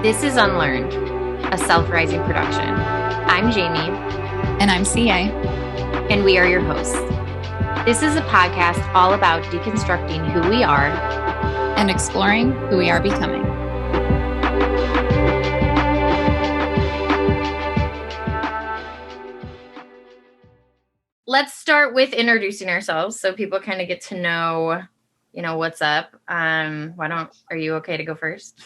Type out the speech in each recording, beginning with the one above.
This is Unlearned, a self-rising production. I'm Jaime. And I'm CA. And we are your hosts. This is a podcast all about deconstructing who we are and exploring who we are becoming. Let's start with introducing ourselves so people kind of get to know, what's up. Are you okay to go first?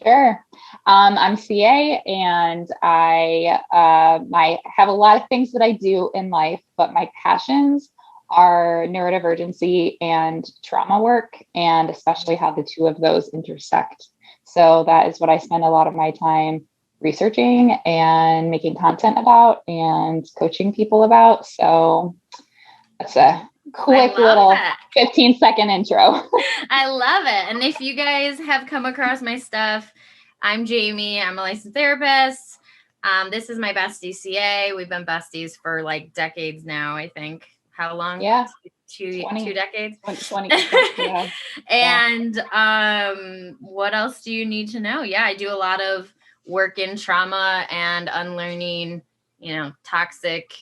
Sure. I'm CA, and I have a lot of things that I do in life, but my passions are neurodivergency and trauma work, and especially how the two of those intersect. So that is what I spend a lot of my time researching and making content about and coaching people about. So that's a quick little 15-second intro. I love it. And if you guys have come across my stuff, I'm Jaime. I'm a licensed therapist. This is my bestie, CA. We've been besties for like decades now, I think. How long? Yeah. 2 decades? 20. Yeah. And what else do you need to know? Yeah, I do a lot of work in trauma and unlearning, toxic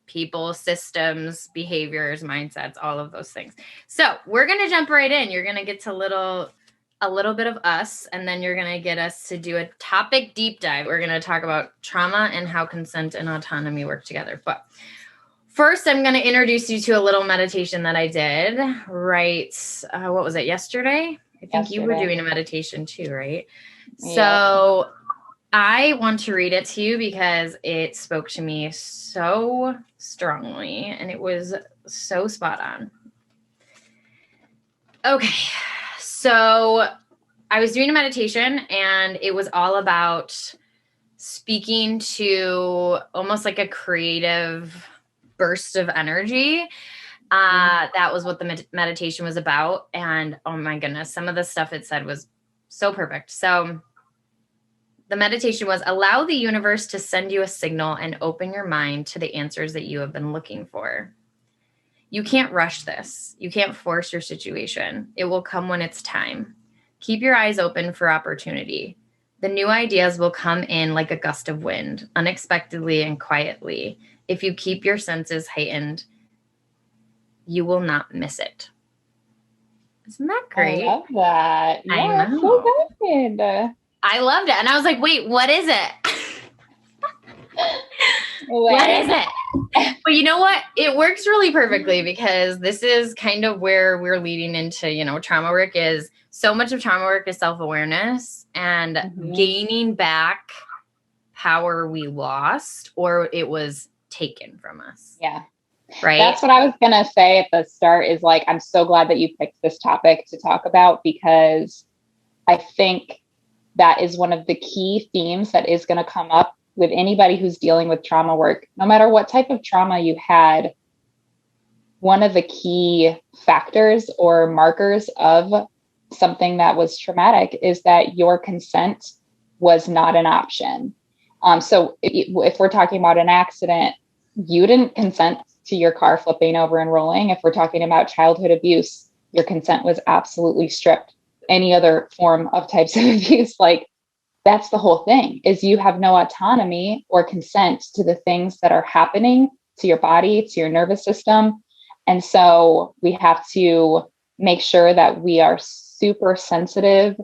people, systems, behaviors, mindsets, all of those things. So we're going to jump right in. You're going to get to a little bit of us, and then you're going to get us to do a topic deep dive. We're going to talk about trauma and how consent and autonomy work together. But first, I'm going to introduce you to a little meditation that I did what was it, yesterday? I think you were doing a meditation too, right? Yeah. So I want to read it to you because it spoke to me so strongly and it was so spot on. Okay, so I was doing a meditation and it was all about speaking to almost like a creative burst of energy. That was what the meditation was about. And oh my goodness, some of the stuff it said was so perfect. So the meditation was allow the universe to send you a signal and open your mind to the answers that you have been looking for. You can't rush this. You can't force your situation. It will come when it's time. Keep your eyes open for opportunity. The new ideas will come in like a gust of wind, unexpectedly and quietly. If you keep your senses heightened, you will not miss it. Isn't that great? I love that. Yeah, I know. So good. I loved it. And I was like, wait, what is it? What is it? But you know what? It works really perfectly because this is kind of where we're leading into, trauma work is so much of trauma work is self-awareness and gaining back power we lost or it was taken from us. Yeah. Right. That's what I was going to say at the start is like, I'm so glad that you picked this topic to talk about because I think that is one of the key themes that is going to come up with anybody who's dealing with trauma work. No matter what type of trauma you had, one of the key factors or markers of something that was traumatic is that your consent was not an option. So if we're talking about an accident, you didn't consent to your car flipping over and rolling. If we're talking about childhood abuse, your consent was absolutely stripped. Any other form of types of abuse, like that's the whole thing is you have no autonomy or consent to the things that are happening to your body, to your nervous system. And so we have to make sure that we are super sensitive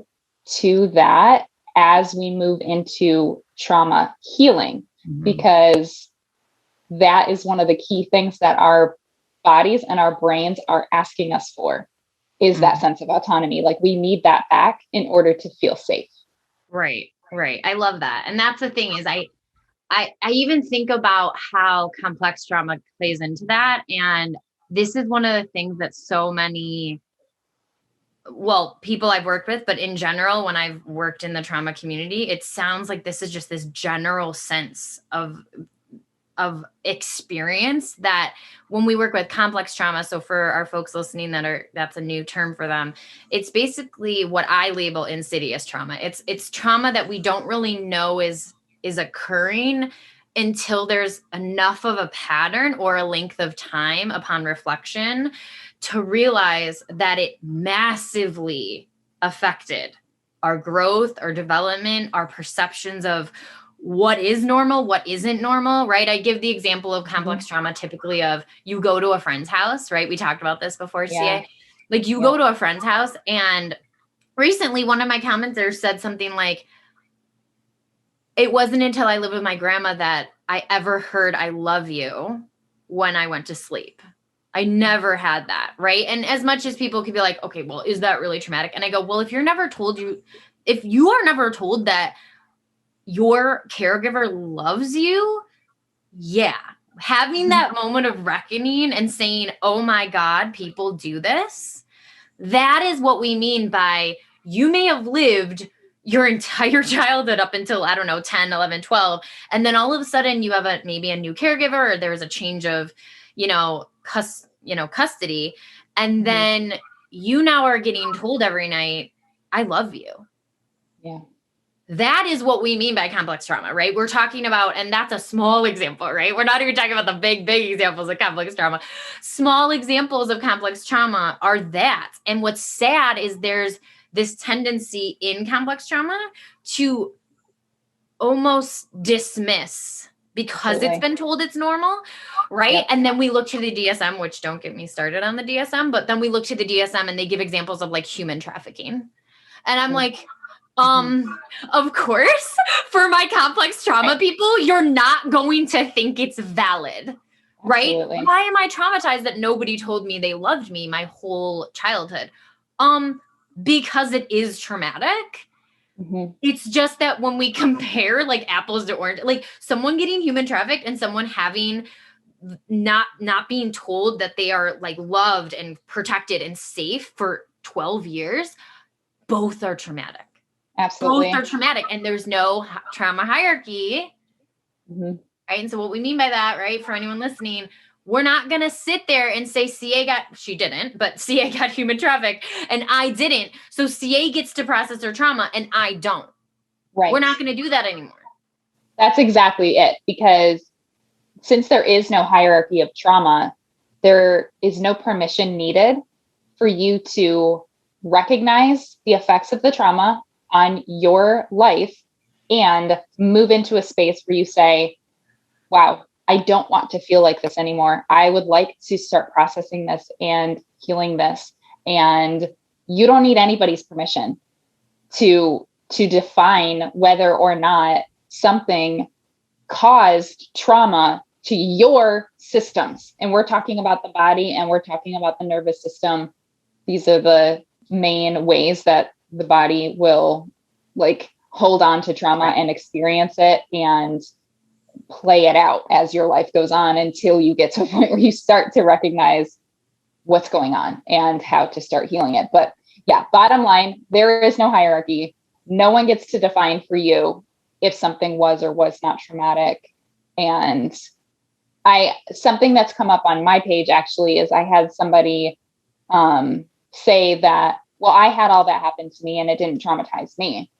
to that as we move into trauma healing, because that is one of the key things that our bodies and our brains are asking us for. Is that sense of autonomy. Like we need that back in order to feel safe. Right. I love that. And that's the thing is I even think about how complex trauma plays into that. And this is one of the things that so many, people I've worked with, but in general, when I've worked in the trauma community, it sounds like this is just this general sense of experience that when we work with complex trauma, so for our folks listening that's a new term for them, it's basically what I label insidious trauma. It's trauma that we don't really know is occurring until there's enough of a pattern or a length of time upon reflection to realize that it massively affected our growth, our development, our perceptions of what is normal, what isn't normal, right? I give the example of complex trauma typically of you go to a friend's house, right? We talked about this before, CA. Like you go to a friend's house, and recently one of my commenters said something like, it wasn't until I lived with my grandma that I ever heard I love you when I went to sleep. I never had that, right? And as much as people could be like, okay, well, is that really traumatic? And I go, well, if you are never told that your caregiver loves you, yeah. Having that moment of reckoning and saying, oh my God, people do this. That is what we mean by you may have lived your entire childhood up until, I don't know, 10, 11, 12. And then all of a sudden you have maybe a new caregiver, or there's a change of, custody. And then you now are getting told every night, I love you. Yeah. That is what we mean by complex trauma, right? We're talking about, and that's a small example, right? We're not even talking about the big examples of complex trauma. Small examples of complex trauma are that. And what's sad is there's this tendency in complex trauma to almost dismiss because it's been told it's normal, right? Yep. And then we look to the DSM, which don't get me started on the DSM, but then we look to the DSM and they give examples of like human trafficking. And I'm like, of course, for my complex trauma people, you're not going to think it's valid, right? Absolutely. Why am I traumatized that nobody told me they loved me my whole childhood? Because it is traumatic. It's just that when we compare like apples to orange, like someone getting human trafficked and someone having not being told that they are like loved and protected and safe for 12 years, both are traumatic. Absolutely. Both are traumatic, and there's no trauma hierarchy. Right. And so what we mean by that, right, for anyone listening, we're not going to sit there and say she didn't, but CA got human trafficked and I didn't. So CA gets to process her trauma and I don't. Right. We're not going to do that anymore. That's exactly it. Because since there is no hierarchy of trauma, there is no permission needed for you to recognize the effects of the trauma on your life and move into a space where you say, wow, I don't want to feel like this anymore. I would like to start processing this and healing this. And you don't need anybody's permission to define whether or not something caused trauma to your systems. And we're talking about the body and we're talking about the nervous system. These are the main ways that the body will like hold on to trauma and experience it and play it out as your life goes on until you get to a point where you start to recognize what's going on and how to start healing it. But yeah, bottom line, there is no hierarchy. No one gets to define for you if something was or was not traumatic. And something that's come up on my page actually is I had somebody say that, well, I had all that happen to me and it didn't traumatize me.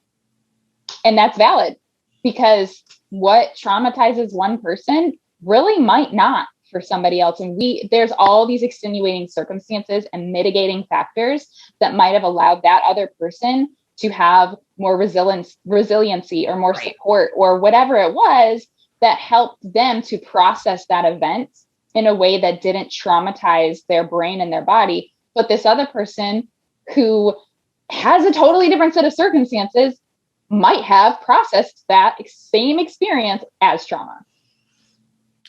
And that's valid, because what traumatizes one person really might not for somebody else. And there's all these extenuating circumstances and mitigating factors that might have allowed that other person to have more resiliency or more support or whatever it was that helped them to process that event in a way that didn't traumatize their brain and their body. But this other person who has a totally different set of circumstances might have processed that same experience as trauma.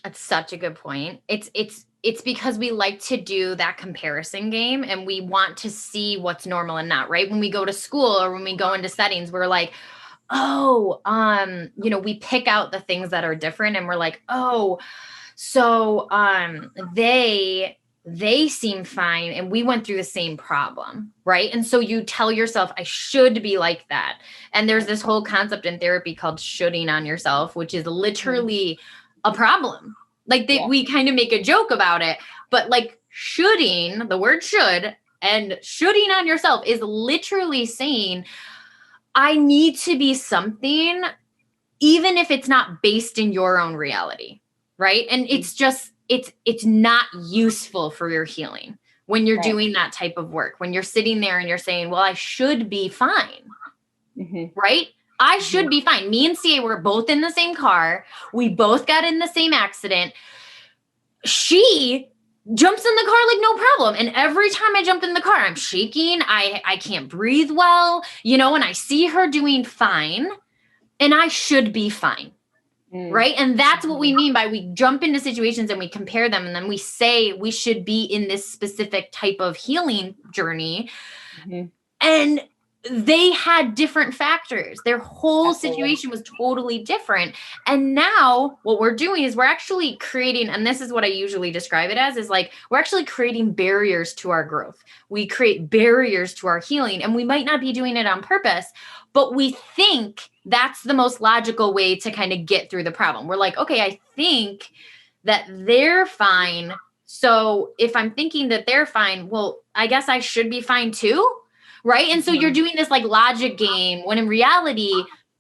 That's such a good point. It's because we like to do that comparison game and we want to see what's normal and not, right? When we go to school or when we go into settings, we're like, oh, we pick out the things that are different and we're like, oh, so they seem fine and we went through the same problem, right? And so you tell yourself, I should be like that. And there's this whole concept in therapy called shoulding on yourself, which is literally a problem. Like we kind of make a joke about it, but like shoulding, the word should, and shoulding on yourself is literally saying, I need to be something, even if it's not based in your own reality, right? And it's just, it's not useful for your healing when you're doing that type of work, when you're sitting there and you're saying, well, I should be fine. right? I should be fine. Me and CA were both in the same car. We both got in the same accident. She jumps in the car like no problem. And every time I jump in the car, I'm shaking. I can't breathe well, and I see her doing fine and I should be fine. Right. And that's what we mean by we jump into situations and we compare them. And then we say we should be in this specific type of healing journey. And they had different factors. Their whole situation was totally different. And now what we're doing is we're actually creating, and this is what I usually describe it as, is like, we're actually creating barriers to our growth. We create barriers to our healing, and we might not be doing it on purpose, but we think that's the most logical way to kind of get through the problem. We're like, okay, I think that they're fine. So if I'm thinking that they're fine, well, I guess I should be fine too. Right. And so you're doing this like logic game when in reality,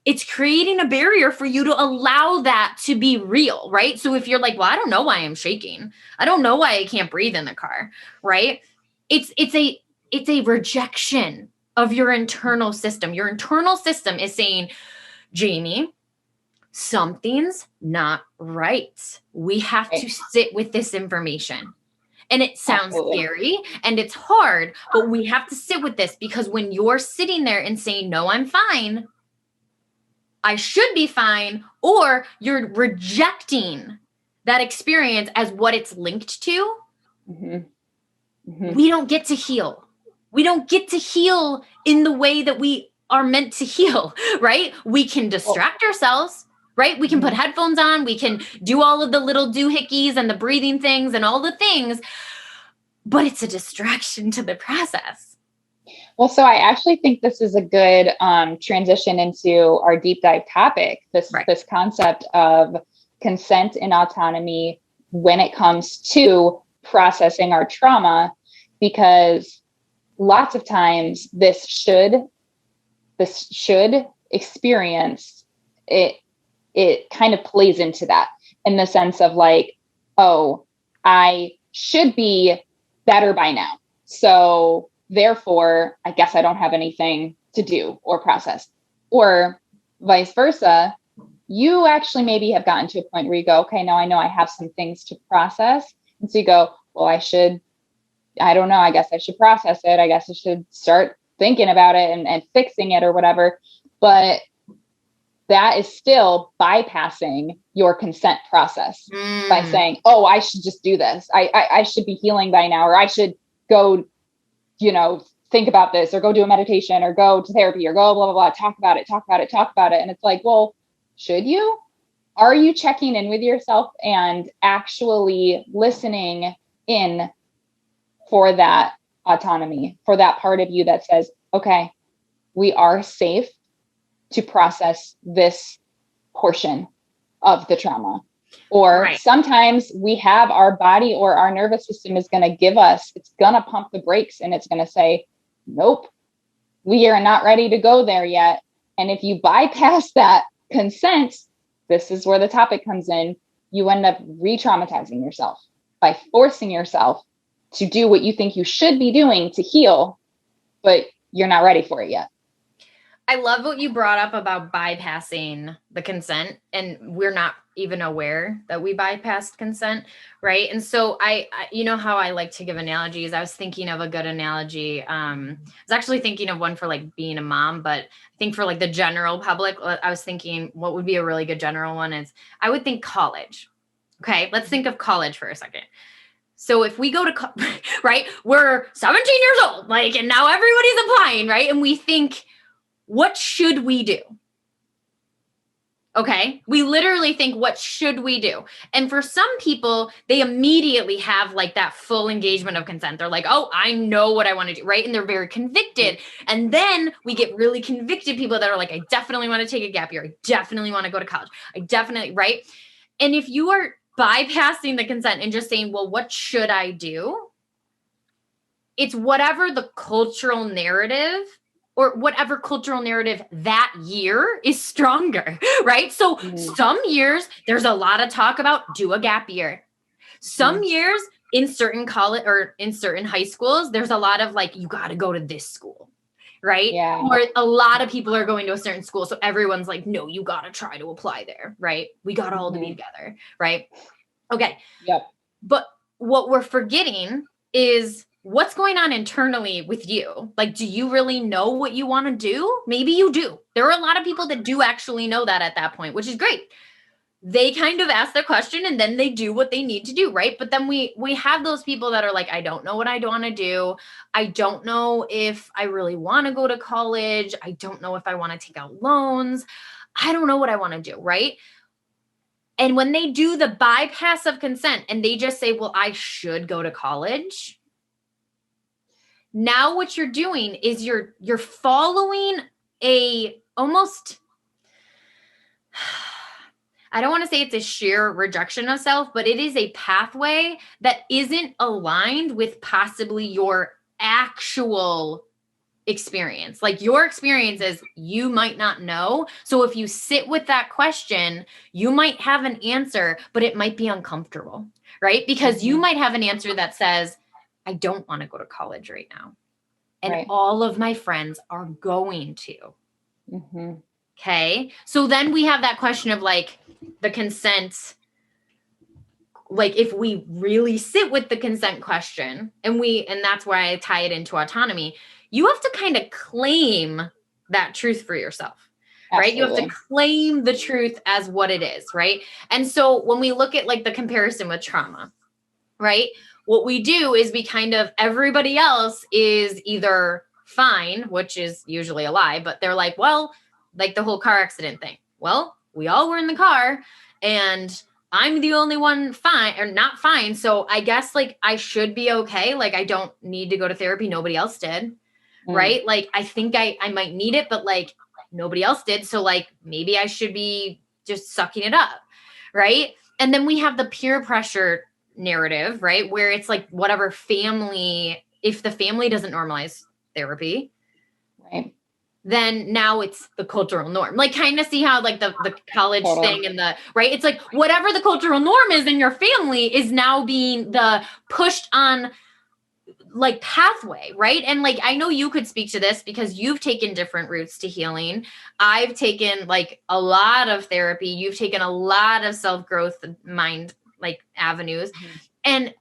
it's creating a barrier for you to allow that to be real. Right. So if you're like, well, I don't know why I'm shaking. I don't know why I can't breathe in the car. Right. It's a rejection of your internal system. Your internal system is saying, Jaime, something's not right. We have to sit with this information. And it sounds scary and it's hard, but we have to sit with this, because when you're sitting there and saying, no, I'm fine, I should be fine, or you're rejecting that experience as what it's linked to, we don't get to heal. We don't get to heal in the way that we are meant to heal, right? We can distract ourselves. Right? We can put headphones on. We can do all of the little doohickeys and the breathing things and all the things, but it's a distraction to the process. Well, so I actually think this is a good transition into our deep dive topic, this concept of consent and autonomy when it comes to processing our trauma, because lots of times this should experience it kind of plays into that in the sense of like, oh, I should be better by now. So therefore, I guess I don't have anything to do or process, or vice versa. You actually maybe have gotten to a point where you go, okay, now I know I have some things to process. And so you go, well, I don't know, I guess I should process it. I guess I should start thinking about it and fixing it or whatever. But that is still bypassing your consent process by saying, oh, I should just do this. I should be healing by now, or I should go, think about this, or go do a meditation, or go to therapy, or go blah, blah, blah, talk about it. And it's like, well, should you? Are you checking in with yourself and actually listening in for that autonomy, for that part of you that says, okay, we are safe to process this portion of the trauma? Or sometimes we have our body or our nervous system is going to it's going to pump the brakes, and it's going to say, nope, we are not ready to go there yet. And if you bypass that consent, this is where the topic comes in. You end up re-traumatizing yourself by forcing yourself to do what you think you should be doing to heal, but you're not ready for it yet. I love what you brought up about bypassing the consent, and we're not even aware that we bypassed consent, right? And so I you know how I like to give analogies. I was thinking of a good analogy. I was actually thinking of one for like being a mom, but I think for like the general public, I was thinking what would be a really good general one is I would think college. Okay, let's think of college for a second. So if we go to, right, we're 17 years old, like, and now everybody's applying, right? And we think, what should we do? Okay. We literally think, what should we do? And for some people, they immediately have like that full engagement of consent. They're like, oh, I know what I want to do. Right. And they're very convicted. And then we get really convicted people that are like, I definitely want to take a gap year. I definitely want to go to college. I definitely, right. And if you are bypassing the consent and just saying, well, what should I do? It's whatever the cultural narrative or whatever cultural narrative that year is stronger, right? So some years there's a lot of talk about do a gap year. Some years in certain college or in certain high schools, there's a lot of like, you got to go to this school, right? Yeah. Or a lot of people are going to a certain school. So everyone's like, no, you got to try to apply there, right? We got all to be together, right? Okay. Yep. But what we're forgetting is what's going on internally with you. Like, do you really know what you want to do? Maybe you do. There are a lot of people that do actually know that at that point, which is great. They kind of ask their question and then they do what they need to do, right? But then we have those people that are like, I don't know what I want to do. I don't know if I really want to go to college. I don't know if I want to take out loans. I don't know what I want to do, right? And when they do the bypass of consent and they just say, well, I should go to college. Now what you're doing is you're following a almost, I don't want to say it's a sheer rejection of self, but it is a pathway that isn't aligned with possibly your actual experience. Like your experience is you might not know. So if you sit with that question, you might have an answer, but it might be uncomfortable, right? Because you might have an answer that says, I don't want to go to college right now. And all of my friends are going to. Okay. So then we have that question of like the consent. Like if we really sit with the consent question and that's why I tie it into autonomy, you have to kind of claim that truth for yourself, right? You have to claim the truth as what it is, right? And so when we look at like the comparison with trauma, right? What we do is we kind of, everybody else is either fine, which is usually a lie, but they're like, well, like the whole car accident thing. Well, we all were in the car and I'm the only one fine or not fine. So I guess like I should be okay. Like I don't need to go to therapy. Nobody else did. Right. Like I think I might need it, but like nobody else did. So like maybe I should be just sucking it up. Right. And then we have the peer pressure narrative, right? Where it's like whatever family, if the family doesn't normalize therapy, right, then now it's the cultural norm. Like kind of see how like the college thing and the, right? It's like whatever the cultural norm is in your family is now being the pushed on like pathway, right? And like I know you could speak to this because you've taken different routes to healing. I've taken like a lot of therapy. You've taken a lot of self-growth mind like avenues. And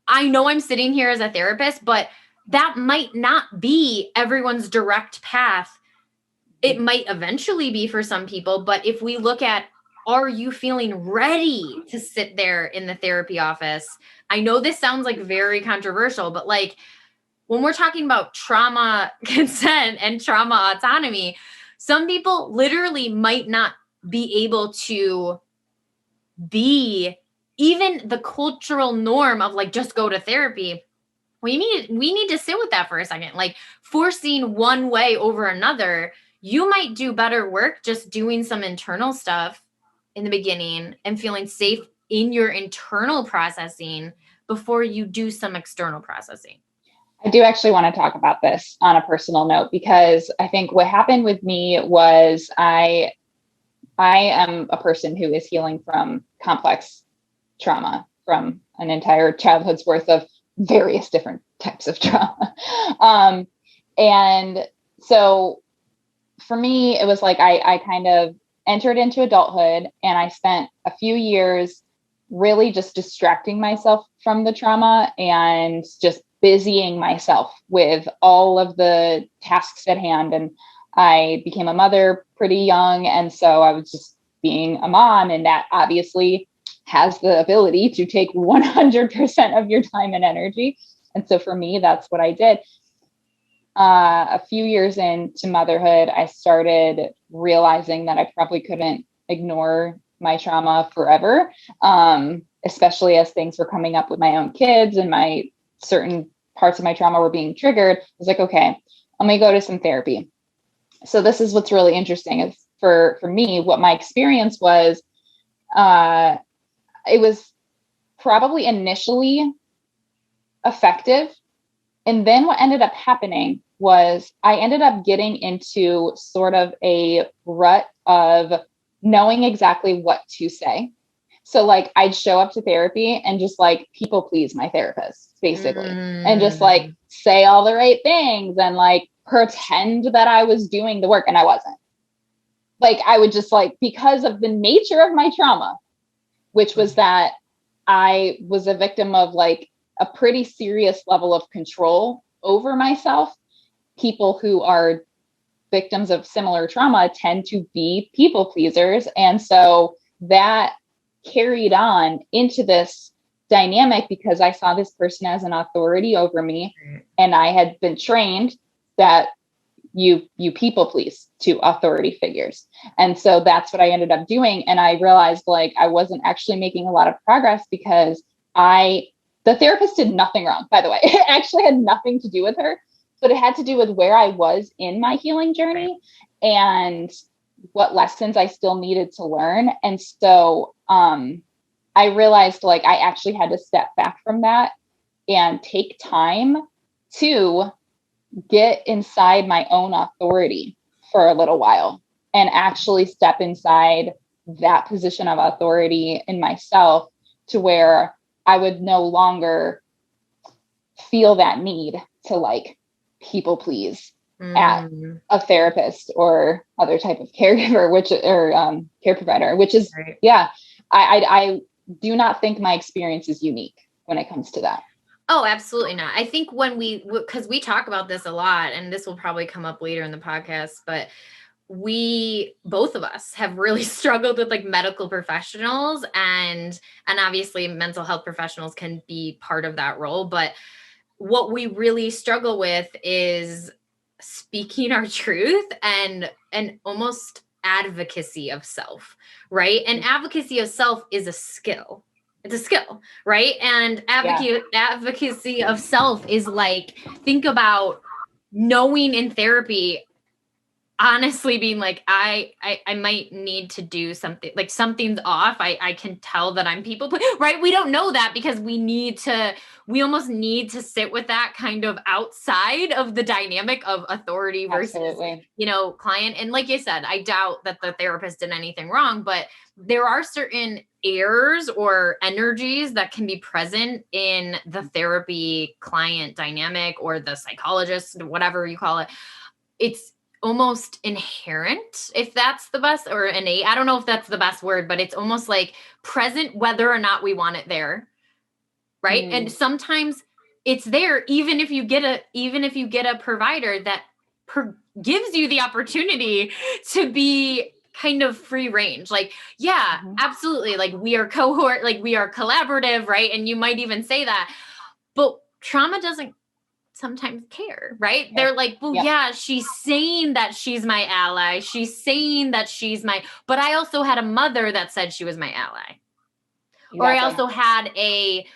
I know I'm sitting here as a therapist, but that might not be everyone's direct path. It might eventually be for some people, but if we look at, are you feeling ready to sit there in the therapy office? I know this sounds like very controversial, but like when we're talking about trauma consent and trauma autonomy, some people literally might not be able to be even the cultural norm of like, just go to therapy. We need to sit with that for a second, like forcing one way over another. You might do better work just doing some internal stuff in the beginning and feeling safe in your internal processing before you do some external processing. I do actually want to talk about this on a personal note, because I think what happened with me was I am a person who is healing from complex trauma, from an entire childhood's worth of various different types of trauma. And so for me, it was like I kind of entered into adulthood and I spent a few years really just distracting myself from the trauma and just busying myself with all of the tasks at hand. And I became a mother pretty young. And so I was just being a mom, and that obviously has the ability to take 100% of your time and energy. And so for me, that's what I did. A few years into motherhood, I started realizing that I probably couldn't ignore my trauma forever, especially as things were coming up with my own kids and my certain parts of my trauma were being triggered. I was like, okay, I'm going to go to some therapy. So this is what's really interesting is for me, what my experience was, it was probably initially effective. And then what ended up happening was I ended up getting into sort of a rut of knowing exactly what to say. So like I'd show up to therapy and just like people please my therapist basically, and just like say all the right things and like pretend that I was doing the work, and I wasn't. Like, I would just like, because of the nature of my trauma, which was that I was a victim of like a pretty serious level of control over myself. People who are victims of similar trauma tend to be people pleasers. And so that carried on into this dynamic because I saw this person as an authority over me. And I had been trained that you people please to authority figures. And so that's what I ended up doing. And I realized like I wasn't actually making a lot of progress because the therapist did nothing wrong, by the way. It actually had nothing to do with her, but it had to do with where I was in my healing journey and what lessons I still needed to learn. And so I realized like I actually had to step back from that and take time to get inside my own authority for a little while and actually step inside that position of authority in myself to where I would no longer feel that need to like people please at a therapist or other type of caregiver, care provider, which is, I do not think my experience is unique when it comes to that. Oh, absolutely not. I think because we talk about this a lot, and this will probably come up later in the podcast, but both of us have really struggled with like medical professionals and obviously mental health professionals can be part of that role. But what we really struggle with is speaking our truth and almost advocacy of self, right? And advocacy of self is a skill. It's a skill, right? And advocacy of self is like, think about knowing in therapy, honestly being like, I might need to do something, like something's off. I can tell that I'm people, right? We don't know that because we almost need to sit with that kind of outside of the dynamic of authority versus, client. And like you said, I doubt that the therapist did anything wrong, but there are certain errors or energies that can be present in the therapy client dynamic or the psychologist, whatever you call it. It's almost inherent, if that's the best, or innate. I don't know if that's the best word, but it's almost like present whether or not we want it there. Right. And sometimes it's there, even if you get a provider that gives you the opportunity to be kind of free range. Like, absolutely. Like we are cohort, like we are collaborative, right? And you might even say that, but trauma doesn't sometimes care, right? They're like, well, she's saying that she's my ally. She's saying that but I also had a mother that said she was my ally. Exactly. Or I also had a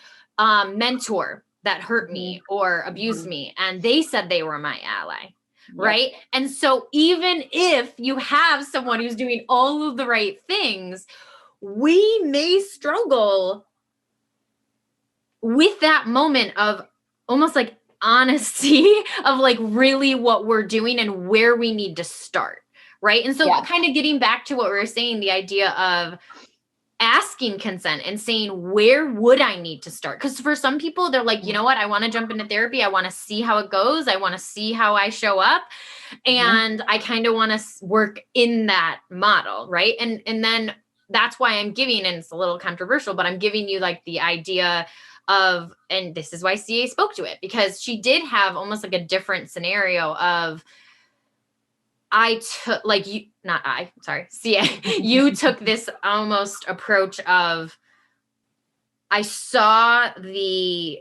mentor that hurt me or abused me, and they said they were my ally. Right. And so even if you have someone who's doing all of the right things, we may struggle with that moment of almost like honesty of like really what we're doing and where we need to start. Right. And so kind of getting back to what we were saying, the idea of asking consent and saying, where would I need to start? Because for some people, they're like, you know what? I want to jump into therapy. I want to see how it goes. I want to see how I show up. And I kind of want to work in that model. Right. And then that's why I'm giving, and it's a little controversial, but I'm giving you like the idea of, and this is why CA spoke to it, because she did have almost like a different scenario of, CA, you took this almost approach of, I saw the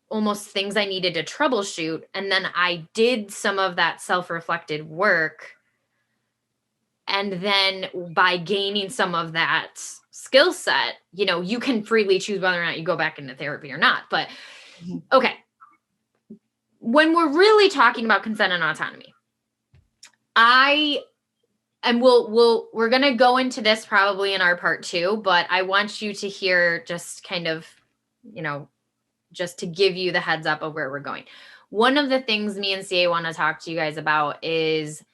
almost things I needed to troubleshoot. And then I did some of that self-reflected work. And then by gaining some of that skill set, you can freely choose whether or not you go back into therapy or not. But okay. When we're really talking about consent and autonomy, we're going to go into this probably in our part 2, but I want you to hear just kind of, just to give you the heads up of where we're going. One of the things me and CA want to talk to you guys about is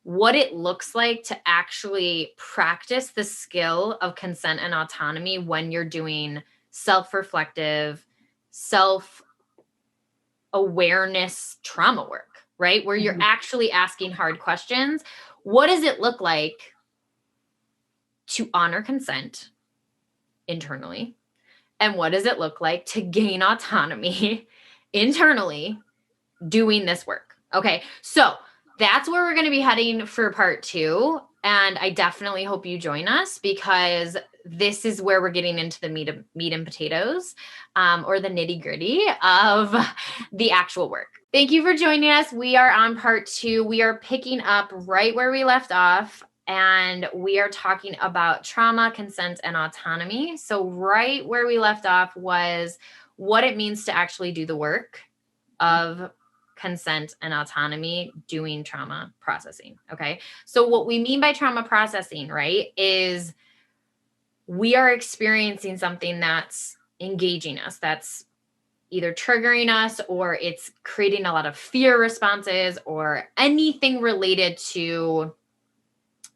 what it looks like to actually practice the skill of consent and autonomy when you're doing self-reflective, self-awareness trauma work. right? Where you're actually asking hard questions. What does it look like to honor consent internally? And what does it look like to gain autonomy internally doing this work? Okay, so that's where we're going to be heading for part 2. And I definitely hope you join us, because this is where we're getting into the meat and potatoes, or the nitty gritty of the actual work. Thank you for joining us. We are on part 2. We are picking up right where we left off, and we are talking about trauma, consent, and autonomy. So right where we left off was what it means to actually do the work of consent and autonomy doing trauma processing. Okay. So what we mean by trauma processing, right, is we are experiencing something that's engaging us, that's either triggering us, or it's creating a lot of fear responses, or anything related to,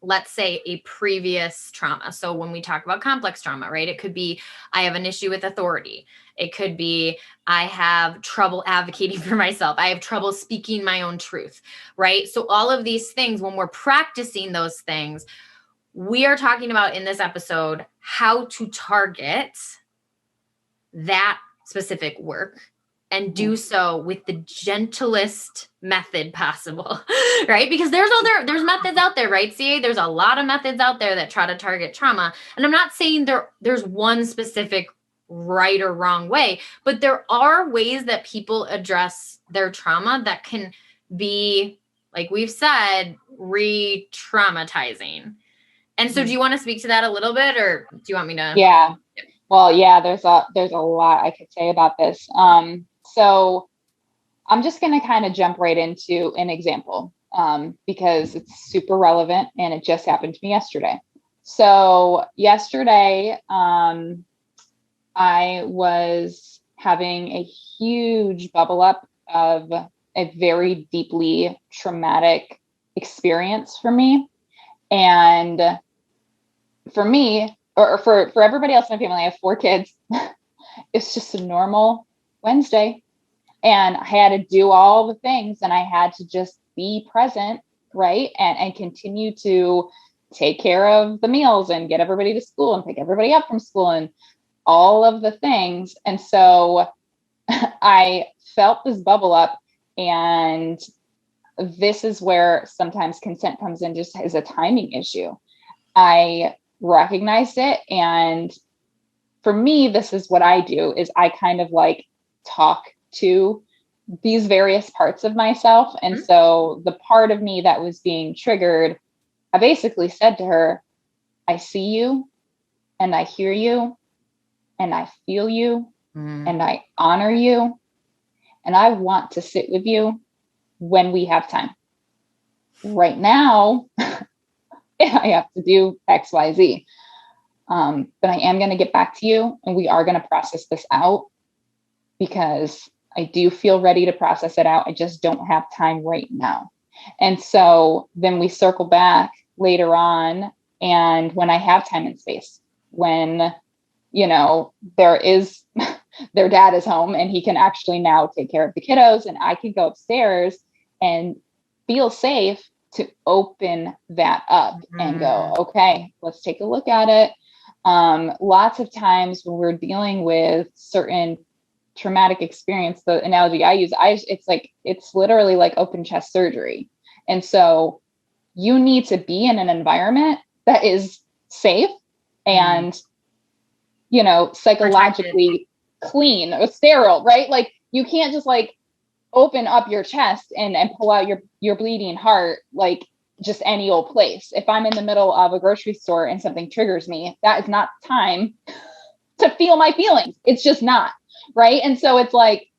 let's say, a previous trauma. So when we talk about complex trauma, right, it could be, I have an issue with authority. It could be, I have trouble advocating for myself. I have trouble speaking my own truth, right? So all of these things, when we're practicing those things, we are talking about in this episode how to target that specific work and do so with the gentlest method possible, right? Because there's methods out there, right, CA? There's a lot of methods out there that try to target trauma. And I'm not saying there's one specific right or wrong way, but there are ways that people address their trauma that can be, like we've said, re-traumatizing. And so do you want to speak to that a little bit, or do you want me to? Yeah. Well, yeah, there's a lot I could say about this. So I'm just going to kind of jump right into an example, because it's super relevant and it just happened to me yesterday. So yesterday, I was having a huge bubble up of a very deeply traumatic experience for me. And for me, or for everybody else in my family, I have 4 kids. It's just a normal Wednesday. And I had to do all the things, and I had to just be present, right? And continue to take care of the meals and get everybody to school and pick everybody up from school and all of the things. And so I felt this bubble up, and this is where sometimes consent comes in, just as a timing issue. I recognized it. And for me, this is what I do, is I kind of like talk to these various parts of myself. And so the part of me that was being triggered, I basically said to her, I see you, and I hear you, and I feel you, and I honor you, and I want to sit with you when we have time. Right now, I have to do X, Y, Z. But I am going to get back to you, and we are going to process this out, because I do feel ready to process it out. I just don't have time right now. And so then we circle back later on, and when I have time and space, when, their dad is home and he can actually now take care of the kiddos, and I can go upstairs and feel safe to open that up and go, okay, let's take a look at it. Lots of times when we're dealing with certain traumatic experience, the analogy I use, it's literally like open chest surgery. And so you need to be in an environment that is safe and, psychologically clean or sterile, right? Like you can't just like open up your chest and pull out your bleeding heart, like just any old place. If I'm in the middle of a grocery store and something triggers me, that is not time to feel my feelings. It's just not. Right. And so it's like,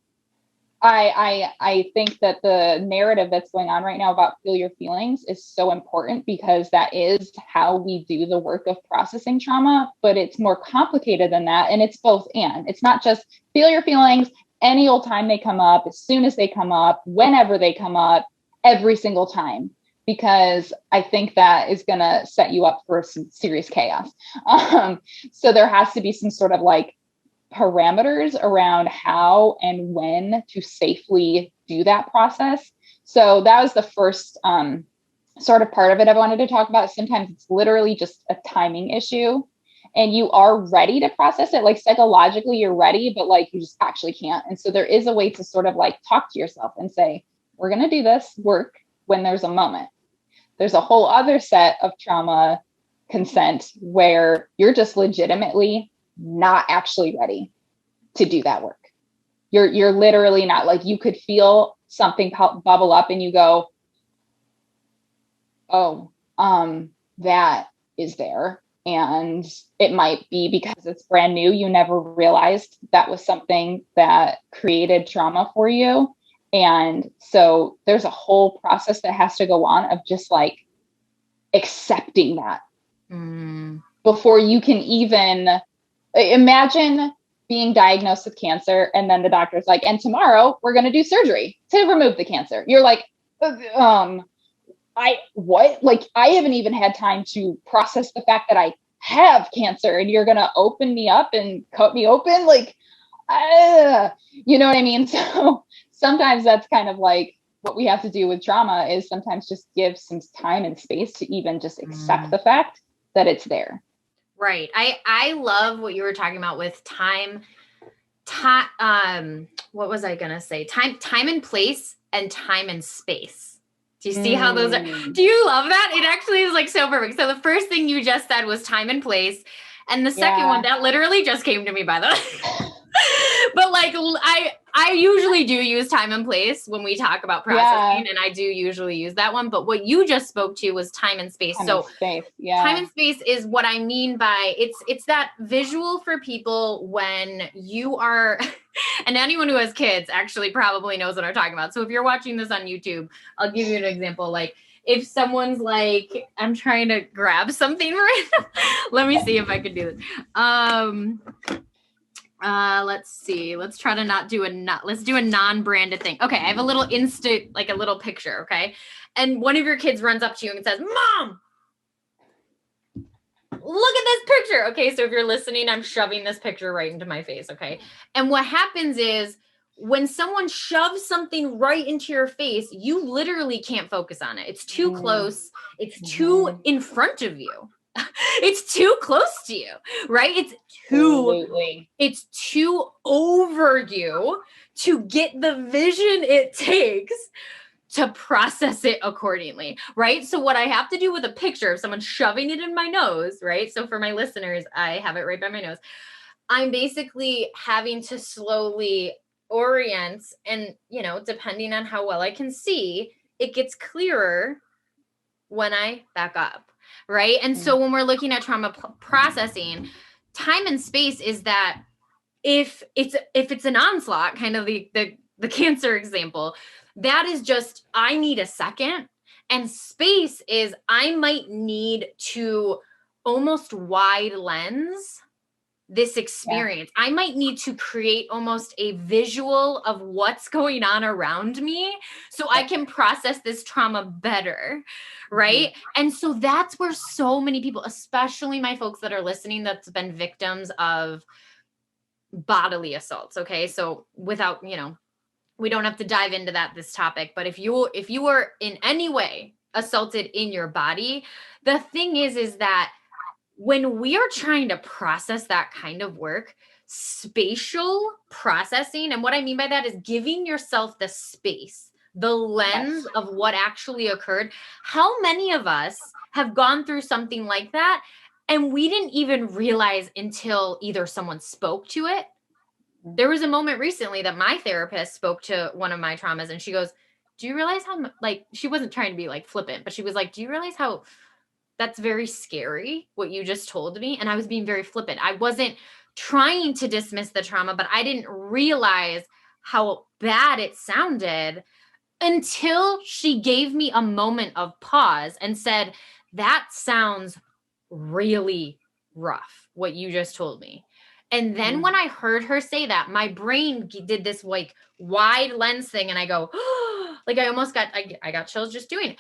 I think that the narrative that's going on right now about feel your feelings is so important, because that is how we do the work of processing trauma, but it's more complicated than that. And it's both and. It's not just feel your feelings any old time they come up, as soon as they come up, whenever they come up, every single time, because I think that is going to set you up for some serious chaos. So there has to be some sort of like parameters around how and when to safely do that process, So that was the first sort of part of it I wanted to talk about. Sometimes it's literally just a timing issue and you are ready to process it. Like psychologically you're ready, but like you just actually can't. And so there is a way to sort of like talk to yourself and say, we're going to do this work when there's a moment. There's a whole other set of trauma consent where you're just legitimately not actually ready to do that work. You're literally not. Like you could feel something bubble up and you go, oh, that is there. And it might be because it's brand new. You never realized that was something that created trauma for you. And so there's a whole process that has to go on of just like accepting that before you can even imagine being diagnosed with cancer. And then the doctor's like, and tomorrow we're going to do surgery to remove the cancer. You're like, what? Like, I haven't even had time to process the fact that I have cancer and you're going to open me up and cut me open. Like, you know what I mean? So sometimes that's kind of like what we have to do with trauma is sometimes just give some time and space to even just accept the fact that it's there. Right. I love what you were talking about with time, what was I going to say? Time and place and time and space. Do you see how those are? Do you love that? It actually is like so perfect. So the first thing you just said was time and place. And the second one, that literally just came to me, by the way. But like, I usually do use time and place when we talk about processing, and I do usually use that one. But what you just spoke to was time and space. Time and space is what I mean by it's that visual for people when you are, and anyone who has kids actually probably knows what I'm talking about. So if you're watching this on YouTube, I'll give you an example. Like if someone's like, I'm trying to grab something right now. Let me see if I can do this. Let's see. Let's try to let's do a non-branded thing. Okay. I have a little like a little picture. Okay. And one of your kids runs up to you and says, Mom, look at this picture. Okay. So if you're listening, I'm shoving this picture right into my face. Okay. And what happens is when someone shoves something right into your face, you literally can't focus on it. It's too close. It's too in front of you. It's too close to you, right? It's too over you to get the vision it takes to process it accordingly, right? So what I have to do with a picture of someone shoving it in my nose, right? So for my listeners, I have it right by my nose. I'm basically having to slowly orient and, depending on how well I can see, it gets clearer when I back up. Right. And so when we're looking at trauma processing, time and space is that if it's an onslaught, kind of the cancer example, that is just, I need a second. And space is I might need to almost wide lens this experience. I might need to create almost a visual of what's going on around me so I can process this trauma better. Right. And so that's where so many people, especially my folks that are listening, that's been victims of bodily assaults. Okay. So without, we don't have to dive into this topic, but if you were in any way assaulted in your body, the thing is that when we are trying to process that kind of work, spatial processing, and what I mean by that is giving yourself the space, the lens of what actually occurred. How many of us have gone through something like that and we didn't even realize until either someone spoke to it. There was a moment recently that my therapist spoke to one of my traumas and she goes, do you realize how, like, she wasn't trying to be like flippant, but she was like, do you realize how that's very scary what you just told me? And I was being very flippant. I wasn't trying to dismiss the trauma, but I didn't realize how bad it sounded until she gave me a moment of pause and said, that sounds really rough, what you just told me. And then when I heard her say that, my brain did this like wide lens thing. And I go, oh, like I almost got, I got chills just doing it.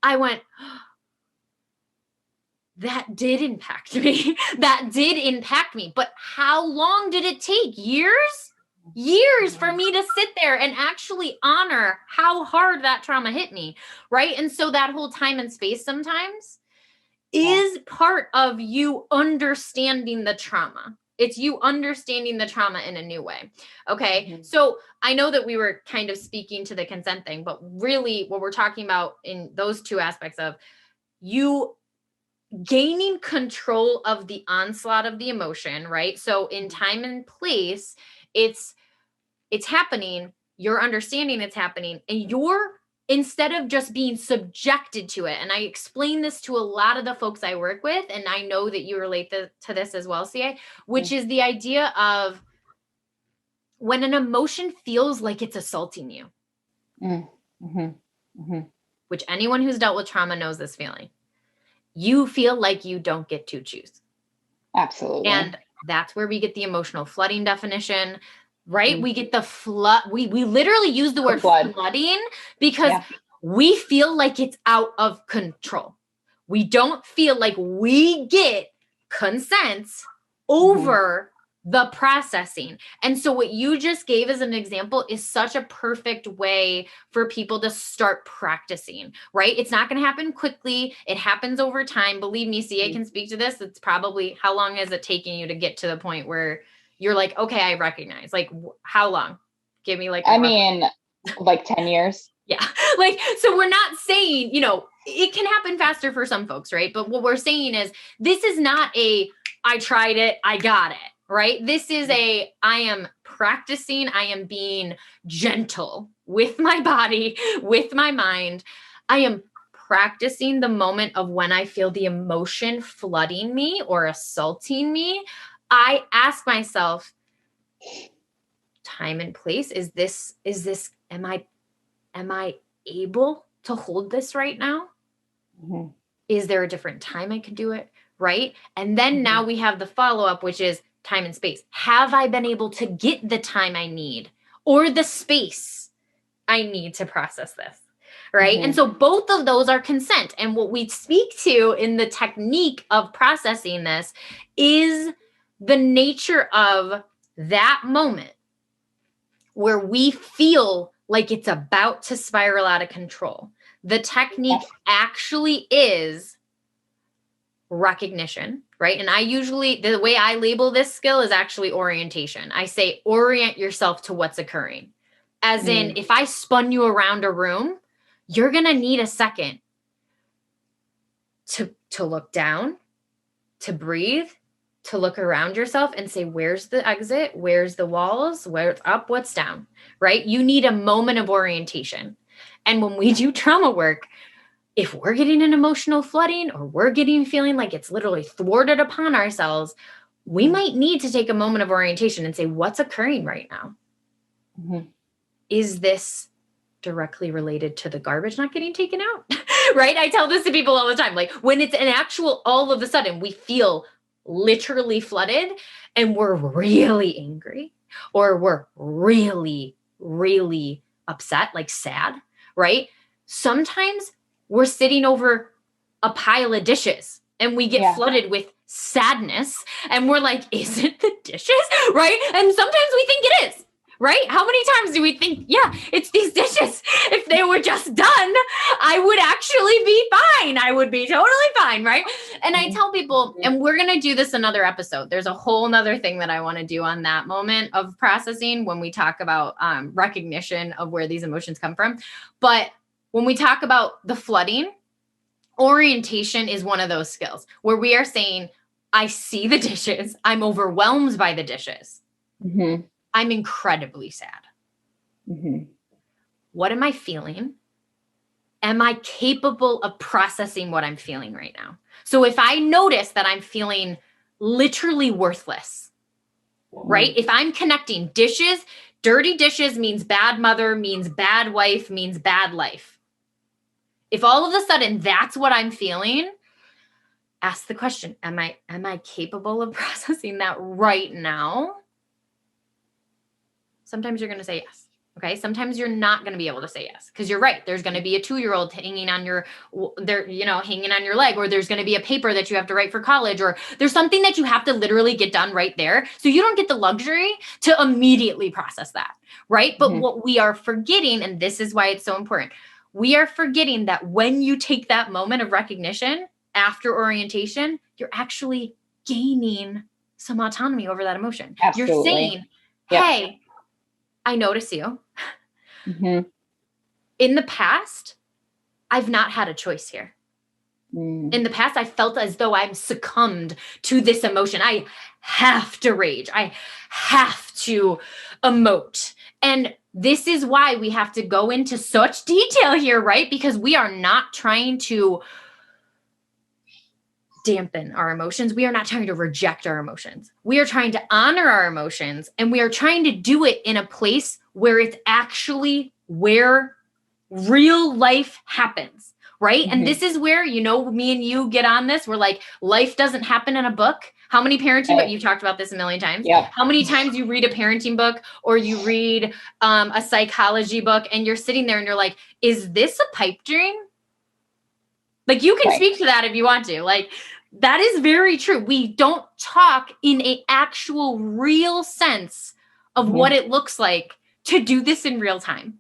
I went, oh, that did impact me. That did impact me. But how long did it take? Years? years for me to sit there and actually honor how hard that trauma hit me, right? And so that whole time and space sometimes is part of you understanding the trauma. It's you understanding the trauma in a new way. Okay. So I know that we were kind of speaking to the consent thing, but really what we're talking about in those two aspects of you gaining control of the onslaught of the emotion, right? So in time and place, it's happening, you're understanding it's happening, and you're, instead of just being subjected to it. And I explain this to a lot of the folks I work with, and I know that you relate to this as well, CA, which is the idea of when an emotion feels like it's assaulting you, which anyone who's dealt with trauma knows this feeling. You feel like you don't get to choose. Absolutely. And that's where we get the emotional flooding definition, right? We get the flood. We literally use the word flooding because we feel like it's out of control. We don't feel like we get consent over the processing. And so what you just gave as an example is such a perfect way for people to start practicing, right? It's not going to happen quickly. It happens over time. Believe me, CA can speak to this. It's probably, how long is it taking you to get to the point where you're like, okay, I recognize, like how long? Give me like, like 10 years. Yeah. Like, so we're not saying, it can happen faster for some folks, right? But what we're saying is this is not I tried it, I got it. Right? This is I am practicing, I am being gentle with my body, with my mind. I am practicing the moment of when I feel the emotion flooding me or assaulting me. I ask myself, time and place, is this, am I able to hold this right now? Is there a different time I could do it? Right? And then now we have the follow-up, which is time and space. Have I been able to get the time I need or the space I need to process this? Right? And so both of those are consent. And what we speak to in the technique of processing this is the nature of that moment where we feel like it's about to spiral out of control. The technique actually is recognition, right? And I usually, the way I label this skill is actually orientation. I say, orient yourself to what's occurring. As in, if I spun you around a room, you're going to need a second to look down, to breathe, to look around yourself and say, where's the exit? Where's the walls? Where's up? What's down, right? You need a moment of orientation. And when we do trauma work, if we're getting an emotional flooding or we're getting feeling like it's literally thwarted upon ourselves, we might need to take a moment of orientation and say, what's occurring right now? Is this directly related to the garbage not getting taken out? Right? I tell this to people all the time. Like when it's an actual, all of a sudden we feel literally flooded and we're really angry or we're really, really upset, like sad, right? Sometimes we're sitting over a pile of dishes and we get flooded with sadness and we're like, is it the dishes? Right? And sometimes we think it is, right? How many times do we think, yeah, it's these dishes. If they were just done, I would actually be fine. I would be totally fine, right? And I tell people, and we're going to do this another episode. There's a whole nother thing that I want to do on that moment of processing when we talk about recognition of where these emotions come from. But when we talk about the flooding, orientation is one of those skills where we are saying, I see the dishes. I'm overwhelmed by the dishes. I'm incredibly sad. What am I feeling? Am I capable of processing what I'm feeling right now? So if I notice that I'm feeling literally worthless, right? If I'm connecting dishes, dirty dishes means bad mother, means bad wife, means bad life. If all of a sudden that's what I'm feeling, ask the question, am I capable of processing that right now? Sometimes you're going to say yes. Okay. Sometimes you're not going to be able to say yes, because you're right. There's going to be a 2-year-old hanging on hanging on your leg, or there's going to be a paper that you have to write for college, or there's something that you have to literally get done right there. So you don't get the luxury to immediately process that. Right. But what we are forgetting, and this is why it's so important, we are forgetting that when you take that moment of recognition after orientation, you're actually gaining some autonomy over that emotion. Absolutely. You're saying, hey, I notice you. In the past, I've not had a choice here. In the past, I felt as though I'm succumbed to this emotion. I have to rage. I have to emote. And this is why we have to go into such detail here, right? Because we are not trying to dampen our emotions. We are not trying to reject our emotions. We are trying to honor our emotions, and we are trying to do it in a place where it's actually where real life happens, right? And this is where, me and you get on this. We're like, life doesn't happen in a book. How many parenting books? You've talked about this a million times. How many times you read a parenting book, or you read a psychology book, and you're sitting there and you're like, is this a pipe dream? Like, you can speak to that if you want to. Like, that is very true. We don't talk in an actual real sense of what it looks like to do this in real time.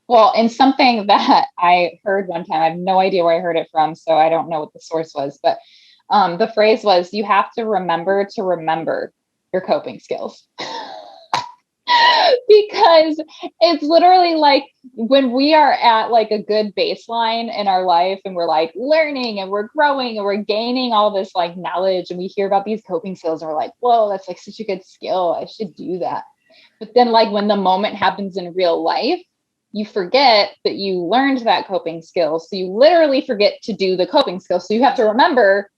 Well, and something that I heard one time, I have no idea where I heard it from, so I don't know what the source was, but the phrase was, you have to remember your coping skills. Because it's literally like when we are at like a good baseline in our life, and we're like learning and we're growing and we're gaining all this like knowledge, and we hear about these coping skills, and we're like, whoa, that's like such a good skill. I should do that. But then like when the moment happens in real life, you forget that you learned that coping skill. So you literally forget to do the coping skill. So you have to remember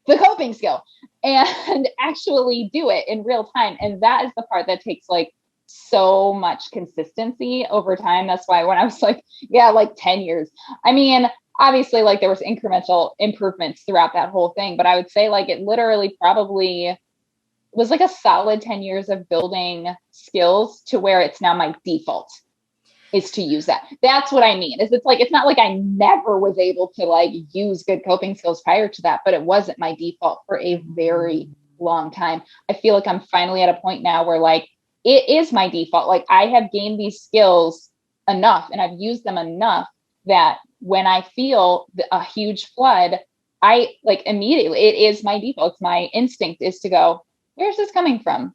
the coping skill and actually do it in real time. And that is the part that takes like so much consistency over time. That's why when I was like, like 10 years, I mean, obviously like there was incremental improvements throughout that whole thing, but I would say like it literally probably was like a solid 10 years of building skills to where it's now my default is to use that. That's what I mean. It's like, it's not like I never was able to like use good coping skills prior to that, but it wasn't my default for a very long time. I feel like I'm finally at a point now where like, it is my default. Like I have gained these skills enough and I've used them enough that when I feel a huge flood, I like immediately, it is my default. It's my instinct is to go, where's this coming from?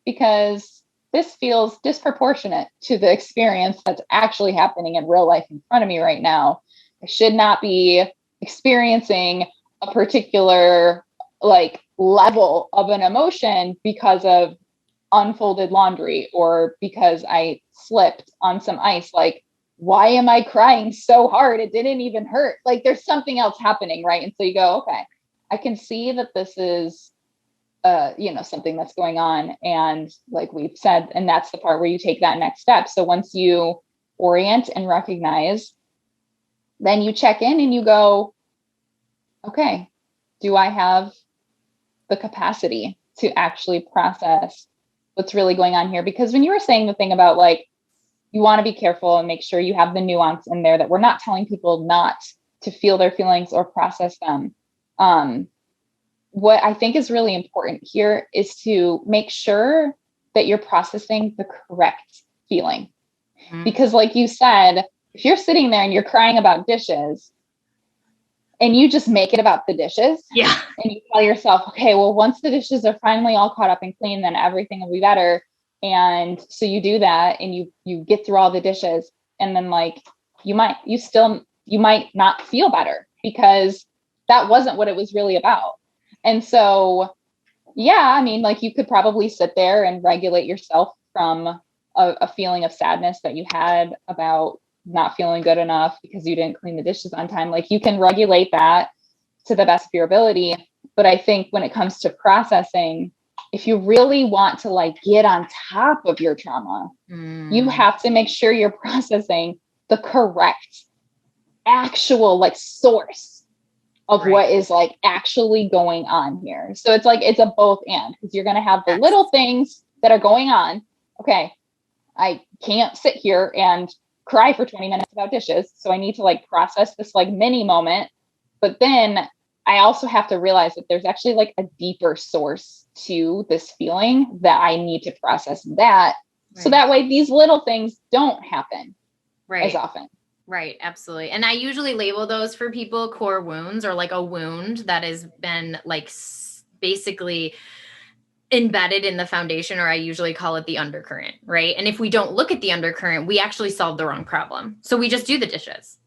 Because this feels disproportionate to the experience that's actually happening in real life in front of me right now. I should not be experiencing a particular like level of an emotion because of unfolded laundry or because I slipped on some ice. Like, why am I crying so hard? It didn't even hurt. Like there's something else happening, right? And so you go, okay, I can see that this is something that's going on. And like we've said, and that's the part where you take that next step. So once you orient and recognize, then you check in and you go, okay, do I have the capacity to actually process what's really going on here? Because when you were saying the thing about like, you want to be careful and make sure you have the nuance in there that we're not telling people not to feel their feelings or process them. What I think is really important here is to make sure that you're processing the correct feeling. Because like you said, if you're sitting there and you're crying about dishes and you just make it about the dishes and you tell yourself, okay, well, once the dishes are finally all caught up and clean, then everything will be better. And so you do that and you get through all the dishes, and then like, you might not feel better because that wasn't what it was really about. And so, I mean, like you could probably sit there and regulate yourself from a feeling of sadness that you had about not feeling good enough because you didn't clean the dishes on time. Like you can regulate that to the best of your ability. But I think when it comes to processing, if you really want to like get on top of your trauma, you have to make sure you're processing the correct actual like source of what is like actually going on here. So it's like, it's a both and, because you're going to have the little things that are going on. Okay. I can't sit here and cry for 20 minutes about dishes. So I need to like process this like mini moment. But then I also have to realize that there's actually like a deeper source to this feeling that I need to process that. Right. So that way these little things don't happen as often. Right. Absolutely. And I usually label those for people core wounds, or like a wound that has been like basically embedded in the foundation, or I usually call it the undercurrent. Right. And if we don't look at the undercurrent, we actually solve the wrong problem. So we just do the dishes.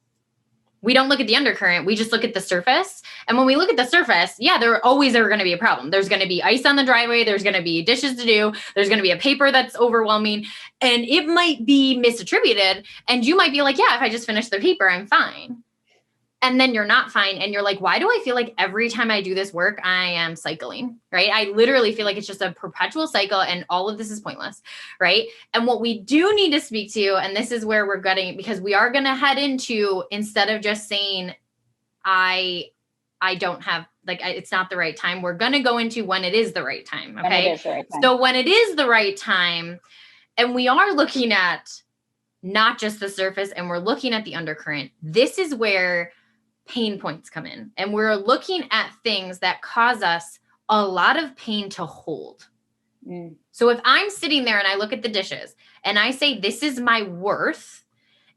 We don't look at the undercurrent. We just look at the surface. And when we look at the surface, yeah, there are going to be a problem. There's going to be ice on the driveway. There's going to be dishes to do. There's going to be a paper that's overwhelming, and it might be misattributed. And you might be like, yeah, if I just finish the paper, I'm fine. And then you're not fine. And you're like, why do I feel like every time I do this work, I am cycling, right? I literally feel like it's just a perpetual cycle and all of this is pointless, right? And what we do need to speak to, and this is where we're getting, because we are going to head into, instead of just saying, I don't have, like, it's not the right time, we're going to go into when it is the right time, okay? So when it is the right time, and we are looking at not just the surface, and we're looking at the undercurrent, this is where pain points come in. And we're looking at things that cause us a lot of pain to hold. So if I'm sitting there and I look at the dishes and I say, this is my worth,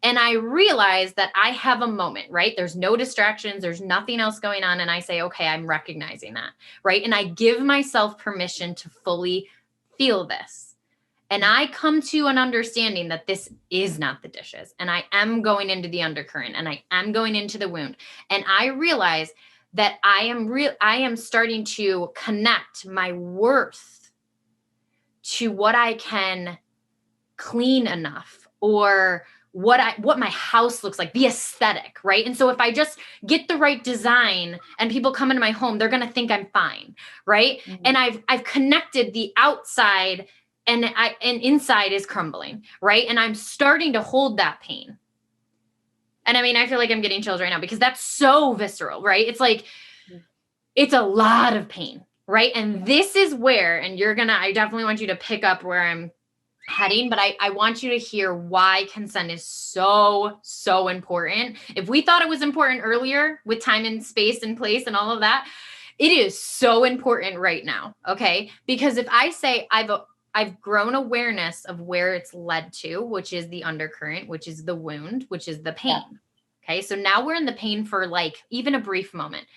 and I realize that I have a moment, right? There's no distractions. There's nothing else going on. And I say, okay, I'm recognizing that, right? And I give myself permission to fully feel this. And I come to an understanding that this is not the dishes, and I am going into the undercurrent, and I am going into the wound. And I realize that I am starting to connect my worth to what I can clean enough, or what my house looks like, the aesthetic, right? And so if I just get the right design and people come into my home, they're going to think I'm fine, right? Mm-hmm. And I've connected the outside, and inside is crumbling, right? And I'm starting to hold that pain. And I mean, I feel like I'm getting chills right now because that's so visceral, right? It's like, it's a lot of pain, right? And this is where, and I definitely want you to pick up where I'm heading, but I want you to hear why consent is so, so important. If we thought it was important earlier with time and space and place and all of that, it is so important right now, okay? Because if I say I've grown awareness of where it's led to, which is the undercurrent, which is the wound, which is the pain. Yeah. Okay. So now we're in the pain for like even a brief moment.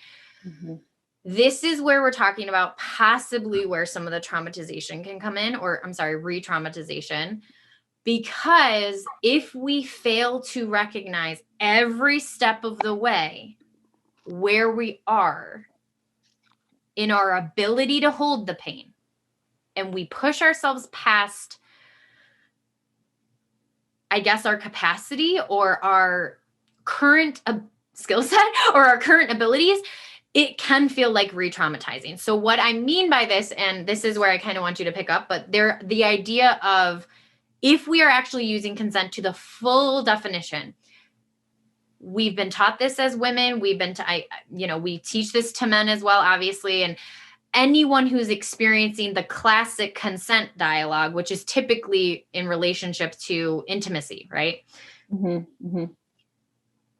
Mm-hmm. This is where we're talking about possibly where some of the traumatization can come in, or I'm sorry, re-traumatization. Because if we fail to recognize every step of the way where we are in our ability to hold the pain, and we push ourselves past, I guess, our capacity or our current skill set or our current abilities, it can feel like re-traumatizing. So what I mean by this, and this is where I kind of want you to pick up, but the idea of if we are actually using consent to the full definition, we've been taught this as women. We teach this to men as well, obviously. And anyone who's experiencing the classic consent dialogue, which is typically in relationship to intimacy, right? Mm-hmm. Mm-hmm.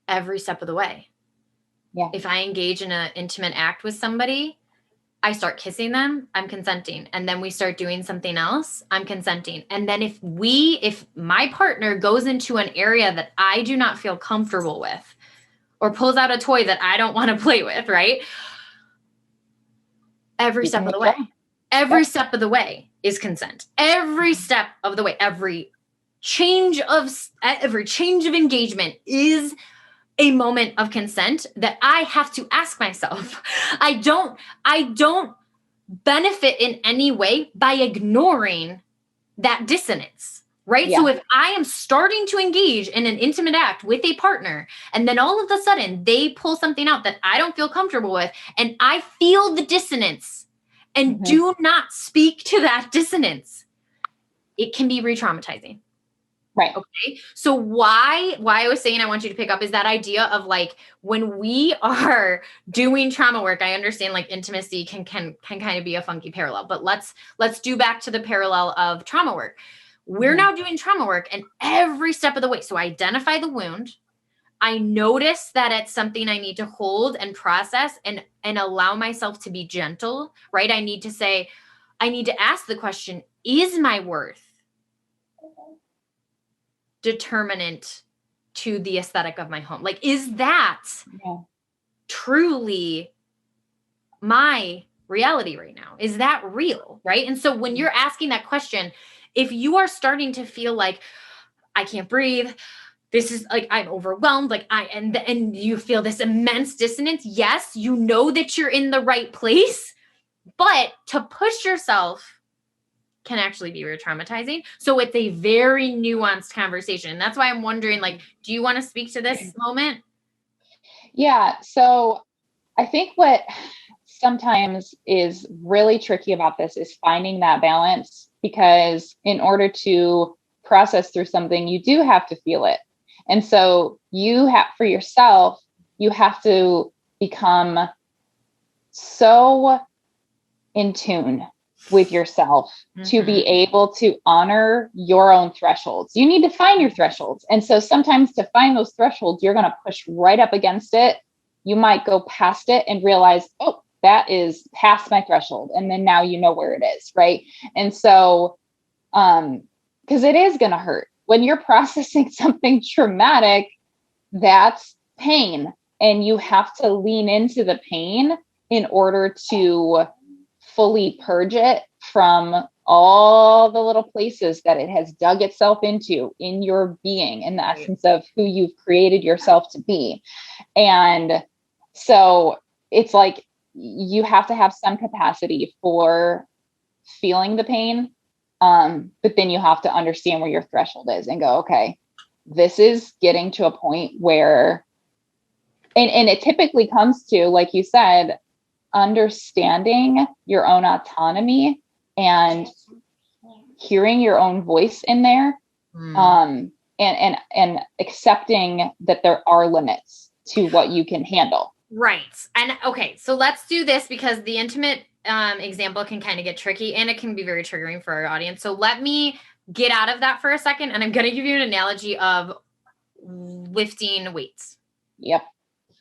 Every step of the way. Yeah. If I engage in an intimate act with somebody, I start kissing them, I'm consenting. And then we start doing something else, I'm consenting. And then if my partner goes into an area that I do not feel comfortable with, or pulls out a toy that I don't want to play with, right? Every step of the way. Every step of the way is consent. Every step of the way, every change of engagement is a moment of consent that I have to ask myself. I don't benefit in any way by ignoring that dissonance, right? Yeah. So if I am starting to engage in an intimate act with a partner, and then all of a sudden they pull something out that I don't feel comfortable with, and I feel the dissonance and do not speak to that dissonance, it can be re-traumatizing. Right. Okay. So why I was saying I want you to pick up is that idea of like, when we are doing trauma work, I understand like intimacy can kind of be a funky parallel, but let's do back to the parallel of trauma work. We're now doing trauma work, and every step of the way. So I identify the wound. I notice that it's something I need to hold and process and allow myself to be gentle, right? I need to ask the question, is my worth determinant to the aesthetic of my home? Like, is that truly my reality right now? Is that real? Right? And so when you're asking that question, if you are starting to feel like I can't breathe, this is like, I'm overwhelmed, like and you feel this immense dissonance. Yes, you know that you're in the right place, but to push yourself can actually be re-traumatizing. So it's a very nuanced conversation. And that's why I'm wondering, like, do you want to speak to this moment? Yeah. So I think what sometimes is really tricky about this is finding that balance, because in order to process through something, you do have to feel it. And so you have, for yourself, you have to become so in tune with yourself to be able to honor your own thresholds. You need to find your thresholds. And so sometimes to find those thresholds, you're going to push right up against it. You might go past it and realize, oh, that is past my threshold. And then now you know where it is. Right. And so, because it is going to hurt. When you're processing something traumatic, that's pain. And you have to lean into the pain in order to fully purge it from all the little places that it has dug itself into in your being, in the essence of who you've created yourself to be. And so it's like you have to have some capacity for feeling the pain. But then you have to understand where your threshold is and go, okay, this is getting to a point where, and it typically comes to, like you said, understanding your own autonomy and hearing your own voice in there, and accepting that there are limits to what you can handle. Right. And okay, so let's do this, because the intimate example can kind of get tricky and it can be very triggering for our audience. So let me get out of that for a second. And I'm going to give you an analogy of lifting weights. Yep.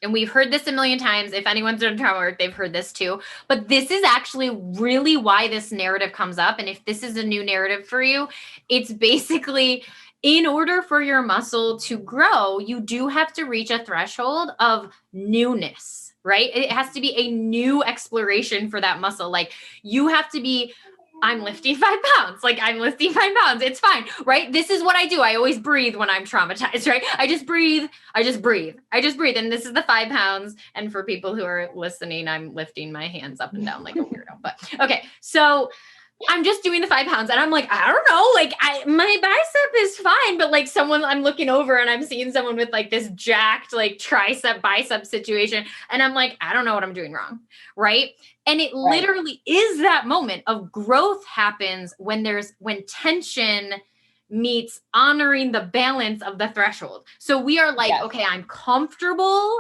And we've heard this a million times. If anyone's done trauma work, they've heard this too. But this is actually really why this narrative comes up. And if this is a new narrative for you, it's basically, in order for your muscle to grow, you do have to reach a threshold of newness, right? It has to be a new exploration for that muscle. Like, you have to be, I'm lifting 5 pounds. Like, I'm lifting 5 pounds. It's fine, right? This is what I do. I always breathe when I'm traumatized, right? I just breathe. And this is the 5 pounds. And for people who are listening, I'm lifting my hands up and down like a weirdo. But okay. So I'm just doing the 5 pounds and I'm like, I don't know, like my bicep is fine. But like I'm looking over and I'm seeing someone with like this jacked, like tricep bicep situation. And I'm like, I don't know what I'm doing wrong. Right. And it literally is that moment of growth happens when tension meets honoring the balance of the threshold. So we are like, okay, I'm comfortable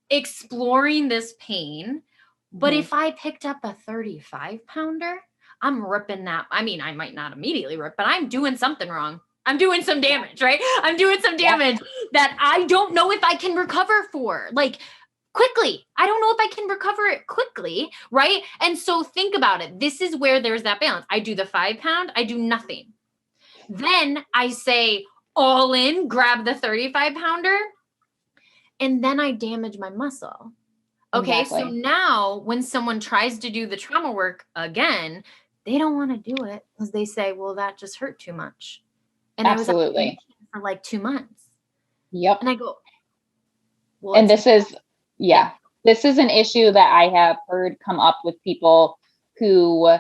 exploring this pain. But if I picked up a 35 pounder, I'm ripping that. I mean, I might not immediately rip, but I'm doing something wrong. I'm doing some damage, right? I'm doing some damage that I don't know if I can recover for, like, quickly. I don't know if I can recover it quickly, right? And so think about it. This is where there's that balance. I do the 5 pound, I do nothing. Then I say all in, grab the 35 pounder, and then I damage my muscle. Okay, so now when someone tries to do the trauma work again, they don't want to do it because they say, well, that just hurt too much. And Absolutely. I was for like 2 months. Yep. And I go, well, and this is an issue that I have heard come up with people who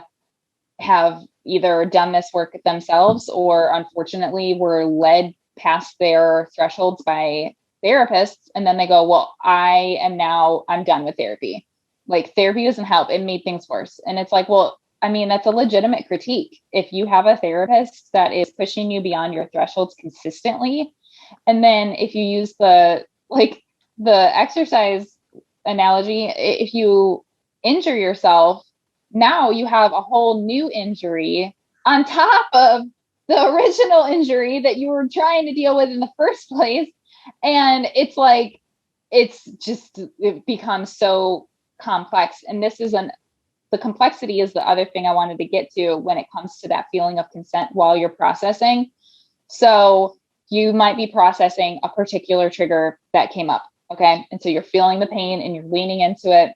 have either done this work themselves or unfortunately were led past their thresholds by therapists. And then they go, well, I'm done with therapy. Like, therapy doesn't help. It made things worse. And it's like, well, I mean, that's a legitimate critique. If you have a therapist that is pushing you beyond your thresholds consistently, and then if you use the exercise analogy, if you injure yourself, now you have a whole new injury on top of the original injury that you were trying to deal with in the first place. And it's like, it becomes so complex. And the complexity is the other thing I wanted to get to when it comes to that feeling of consent while you're processing. So you might be processing a particular trigger that came up. Okay. And so you're feeling the pain and you're leaning into it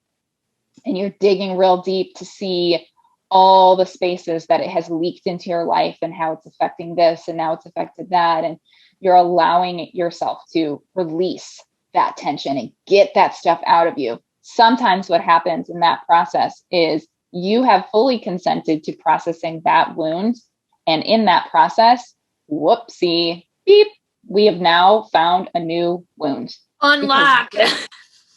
and you're digging real deep to see all the spaces that it has leaked into your life and how it's affecting this and now it's affected that. And you're allowing yourself to release that tension and get that stuff out of you. Sometimes what happens in that process is you have fully consented to processing that wound. And in that process, whoopsie, beep, we have now found a new wound. Unlock.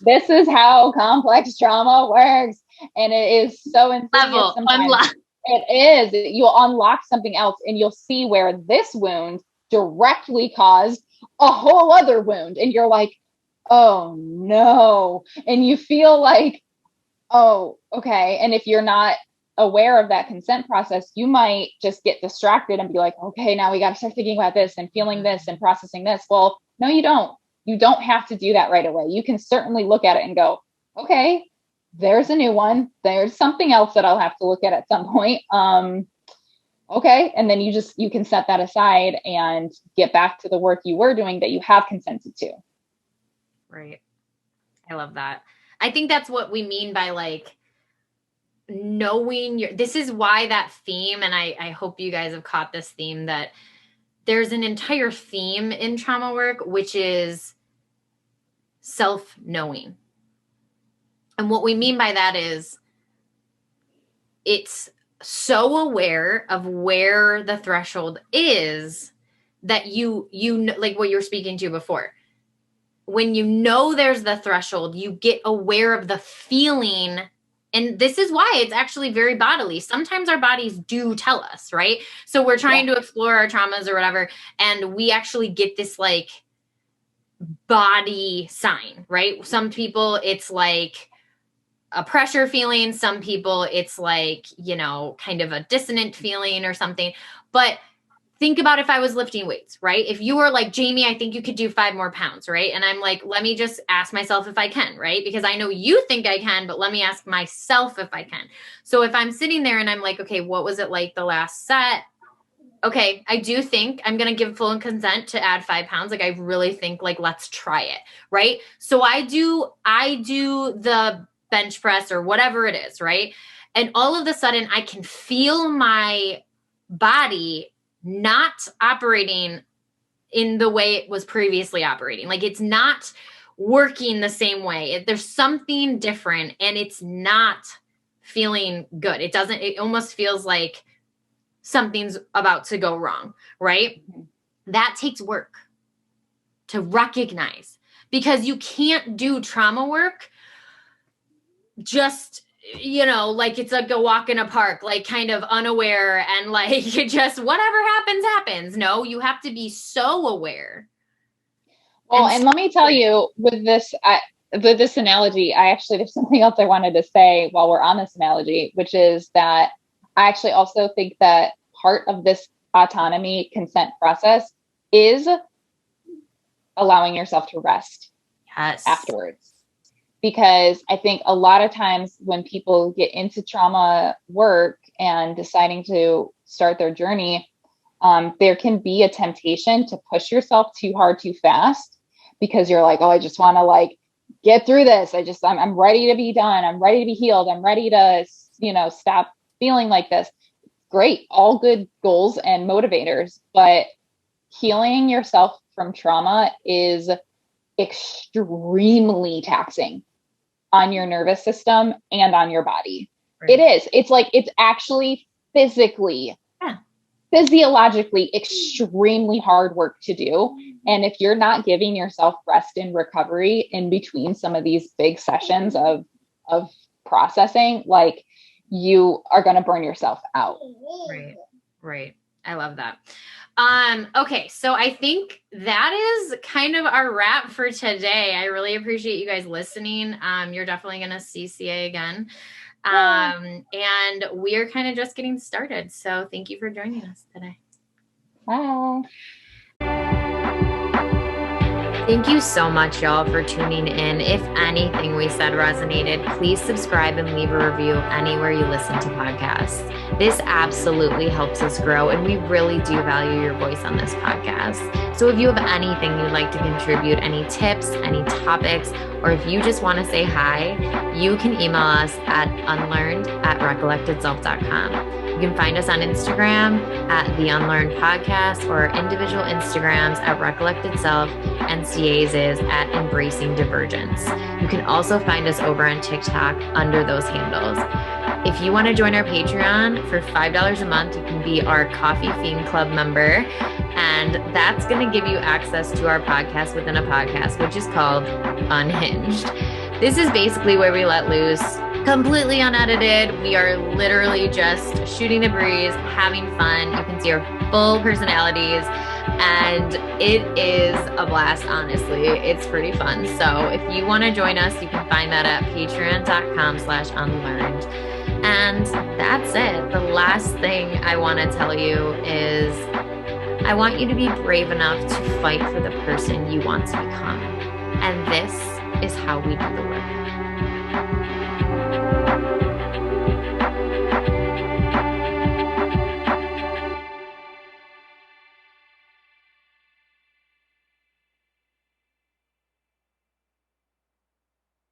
This is how complex trauma works. And it is so insidious sometimes. Unlock. It is. You'll unlock something else and you'll see where this wound directly caused a whole other wound. And you're like, oh no. And you feel like, oh, okay. And if you're not aware of that consent process, you might just get distracted and be like, okay, now we got to start thinking about this and feeling this and processing this. Well, no, you don't. You don't have to do that right away. You can certainly look at it and go, okay, there's a new one. There's something else that I'll have to look at some point. Okay. And then you can set that aside and get back to the work you were doing that you have consented to. Right. I love that. I think that's what we mean by like knowing this is why that theme, and I hope you guys have caught this theme, that there's an entire theme in trauma work, which is self-knowing. And what we mean by that is it's so aware of where the threshold is that you like what you were speaking to before. When you know there's the threshold, you get aware of the feeling. And this is why it's actually very bodily. Sometimes our bodies do tell us, right? So we're trying to explore our traumas or whatever, and we actually get this like body sign, right? Some people it's like a pressure feeling. Some people it's like, kind of a dissonant feeling or something. But think about if I was lifting weights, right? If you were like, Jamie, I think you could do 5 more pounds, right? And I'm like, let me just ask myself if I can, right? Because I know you think I can, but let me ask myself if I can. So if I'm sitting there and I'm like, okay, what was it like the last set? Okay, I do think I'm going to give full consent to add 5 pounds. Like, I really think like, let's try it, right? So I do the bench press or whatever it is, right? And all of a sudden I can feel my body not operating in the way it was previously operating. Like it's not working the same way. There's something different and it's not feeling good. It almost feels like something's about to go wrong, right? That takes work to recognize, because you can't do trauma work just like it's like a walk in a park, like kind of unaware and like just whatever happens. No, you have to be so aware. Well, and let me tell you with this analogy, there's something else I wanted to say while we're on this analogy, which is that I actually also think that part of this autonomy consent process is allowing yourself to rest afterwards. Because I think a lot of times when people get into trauma work and deciding to start their journey, there can be a temptation to push yourself too hard, too fast, because you're like, oh, I just want to like get through this. I'm ready to be done. I'm ready to be healed. I'm ready to, stop feeling like this. Great. All good goals and motivators, but healing yourself from trauma is extremely taxing on your nervous system and on your body. Right. It is. It's like, it's actually physiologically extremely hard work to do. And if you're not giving yourself rest and recovery in between some of these big sessions of processing, like you are going to burn yourself out. Right. I love that. Okay. So I think that is kind of our wrap for today. I really appreciate you guys listening. You're definitely going to see CA again. And we are kind of just getting started. So thank you for joining us today. Bye. Thank you so much, y'all, for tuning in. If anything we said resonated, please subscribe and leave a review anywhere you listen to podcasts. This absolutely helps us grow, and we really do value your voice on this podcast. So if you have anything you'd like to contribute, any tips, any topics, or if you just want to say hi, you can email us at unlearned@recollectedself.com. You can find us on Instagram at The Unlearned Podcast, or our individual Instagrams at Recollected Self, and CA's is at Embracing Divergence. You can also find us over on TikTok under those handles. If you want to join our Patreon for $5 a month, you can be our Coffee Fiend Club member. And that's going to give you access to our podcast within a podcast, which is called Unhinged. This is basically where we let loose, completely unedited. We are literally just shooting the breeze, having fun. You can see our full personalities, and it is a blast, honestly. It's pretty fun. So if you want to join us, you can find that at patreon.com/unlearned. And that's it. The last thing I want to tell you is I want you to be brave enough to fight for the person you want to become. And this is how we do the work.